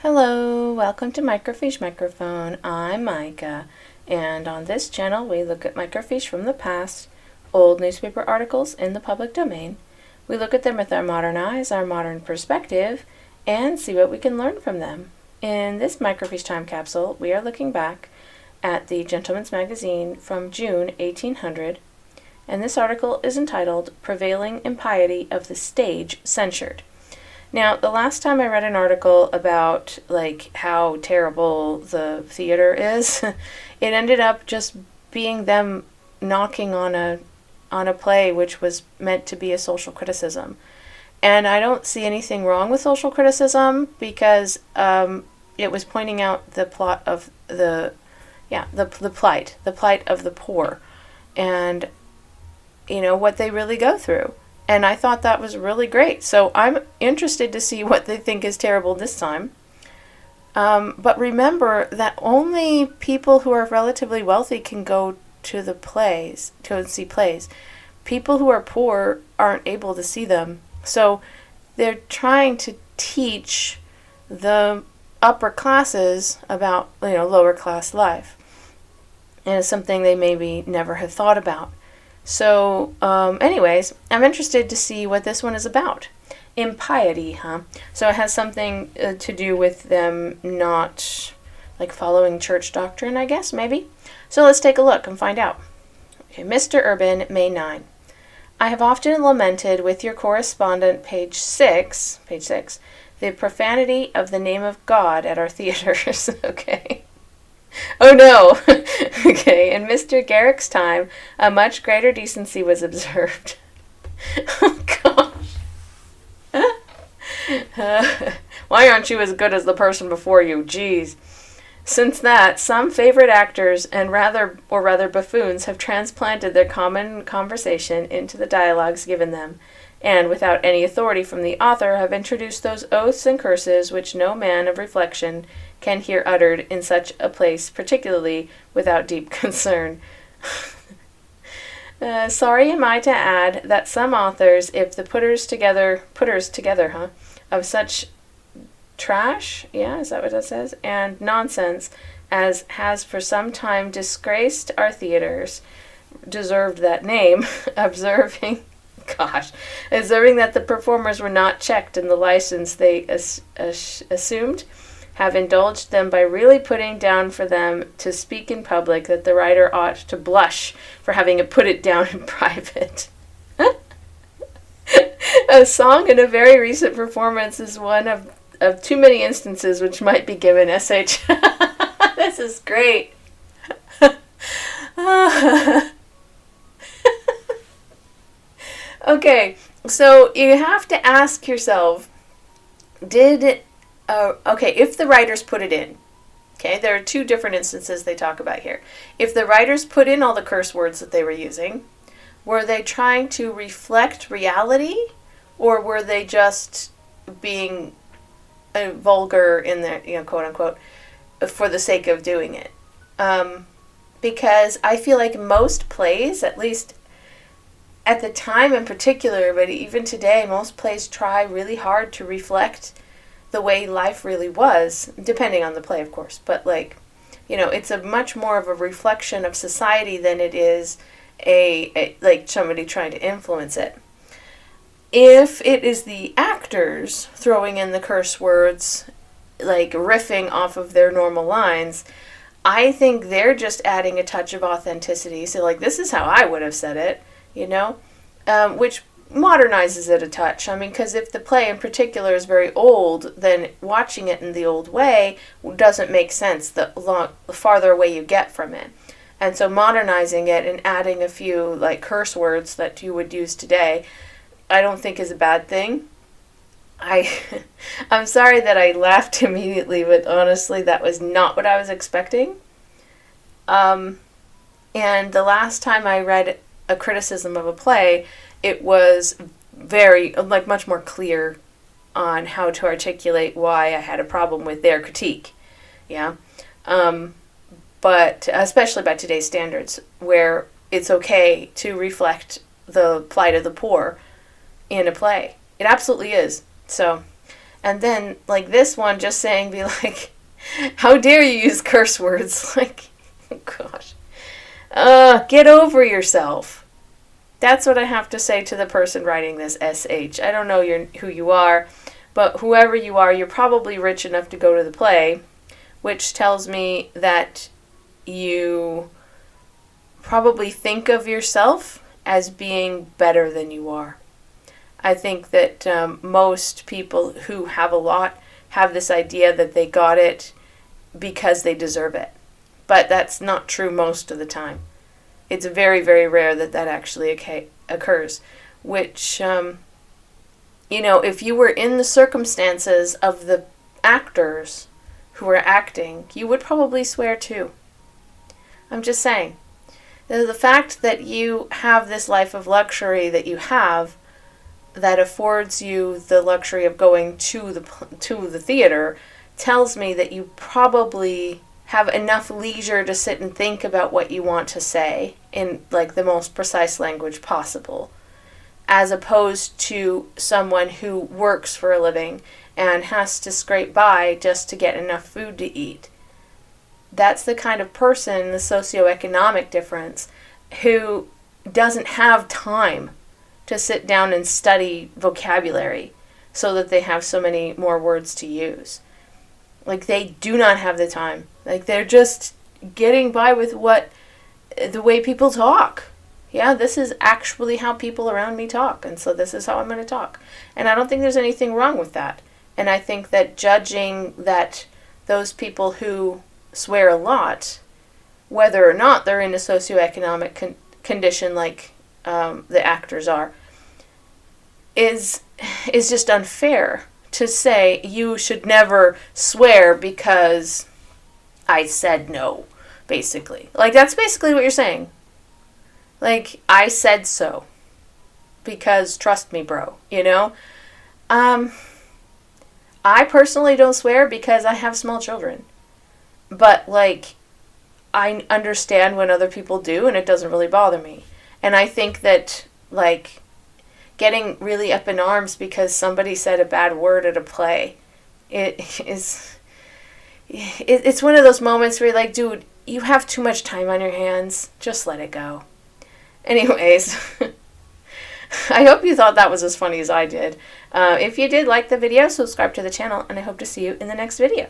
Hello, welcome to Microfiche Microphone. I'm Micah, and on this channel we look at microfiche from the past, old newspaper articles in the public domain. We look at them with our modern eyes, our modern perspective, and see what we can learn from them. In this microfiche time capsule, we are looking back at the Gentleman's Magazine from June 1800, and this article is entitled Prevailing Impiety of the Stage Censured. Now, the last time I read an article about, how terrible the theater is, it ended up just being them knocking on a play which was meant to be a social criticism. And I don't see anything wrong with social criticism because it was pointing out the plight of the poor, and what they really go through. And I thought that was really great. So I'm interested to see what they think is terrible this time. But remember that only people who are relatively wealthy can go to the plays, to see plays. People who are poor aren't able to see them. So they're trying to teach the upper classes about, lower class life. And it's something they maybe never have thought about. So, anyways, I'm interested to see what this one is about. Impiety, huh? So it has something to do with them not, following church doctrine, I guess, maybe? So let's take a look and find out. Okay, Mr. Urban, May 9. I have often lamented with your correspondent, page 6, the profanity of the name of God at our theaters. Okay. Oh no! Okay, in Mr. Garrick's time, a much greater decency was observed. Oh gosh. Why aren't you as good as the person before you? Jeez. Since that, some favorite actors and rather buffoons have transplanted their common conversation into the dialogues given them, and without any authority from the author have introduced those oaths and curses which no man of reflection can hear uttered in such a place, particularly without deep concern. Sorry am I to add that some authors, if the putters together, of such trash, is that what that says, and nonsense, as has for some time disgraced our theaters, deserved that name, observing that the performers were not checked in the license they assumed, have indulged them by really putting down for them to speak in public that the writer ought to blush for having put it down in private. A song in a very recent performance is one of too many instances which might be given sh. This is great. Okay, so you have to ask yourself, if the writers put it in, there are two different instances they talk about here. If the writers put in all the curse words that they were using, were they trying to reflect reality, or were they just being vulgar in their, quote unquote, for the sake of doing it? Because I feel like most plays, at least at the time in particular, but even today, most plays try really hard to reflect the way life really was, depending on the play, of course. But, it's a much more of a reflection of society than it is like somebody trying to influence it. If it is the actors throwing in the curse words, riffing off of their normal lines, I think they're just adding a touch of authenticity. So, this is how I would have said it, which modernizes it a touch. I mean, because if the play in particular is very old, then watching it in the old way doesn't make sense the farther away you get from it. And so modernizing it and adding a few curse words that you would use today, I don't think is a bad thing. I'm sorry that I laughed immediately, but honestly that was not what I was expecting. And the last time I read a criticism of a play, it was very, much more clear on how to articulate why I had a problem with their critique. But especially by today's standards, where it's okay to reflect the plight of the poor in a play. It absolutely is. So, And then, like, this one just saying, be like, how dare you use curse words? Like, oh gosh. Get over yourself. That's what I have to say to the person writing this SH. I don't know who you are, but whoever you are, you're probably rich enough to go to the play, which tells me that you probably think of yourself as being better than you are. I think that most people who have a lot have this idea that they got it because they deserve it. But that's not true most of the time. It's very, very rare that that actually occurs. Which, if you were in the circumstances of the actors who were acting, you would probably swear too. I'm just saying. The fact that you have this life of luxury that you have, that affords you the luxury of going to the theater, tells me that you probably have enough leisure to sit and think about what you want to say in like the most precise language possible, as opposed to someone who works for a living and has to scrape by just to get enough food to eat. That's the kind of person, the socioeconomic difference, who doesn't have time to sit down and study vocabulary so that they have so many more words to use. Like, they do not have the time. Like, they're just getting by with the way people talk. Yeah, this is actually how people around me talk, and so this is how I'm going to talk. And I don't think there's anything wrong with that. And I think that judging that those people who swear a lot, whether or not they're in a socioeconomic condition like the actors are, is just unfair to say you should never swear because I said no, basically. Like, that's basically what you're saying. Like, I said so. Because trust me, bro, I personally don't swear because I have small children. But, like, I understand when other people do, and it doesn't really bother me. And I think that, like, getting really up in arms because somebody said a bad word at a play, it's one of those moments where you're like, dude, you have too much time on your hands. Just let it go. Anyways, I hope you thought that was as funny as I did. If you did like the video, subscribe to the channel, and I hope to see you in the next video.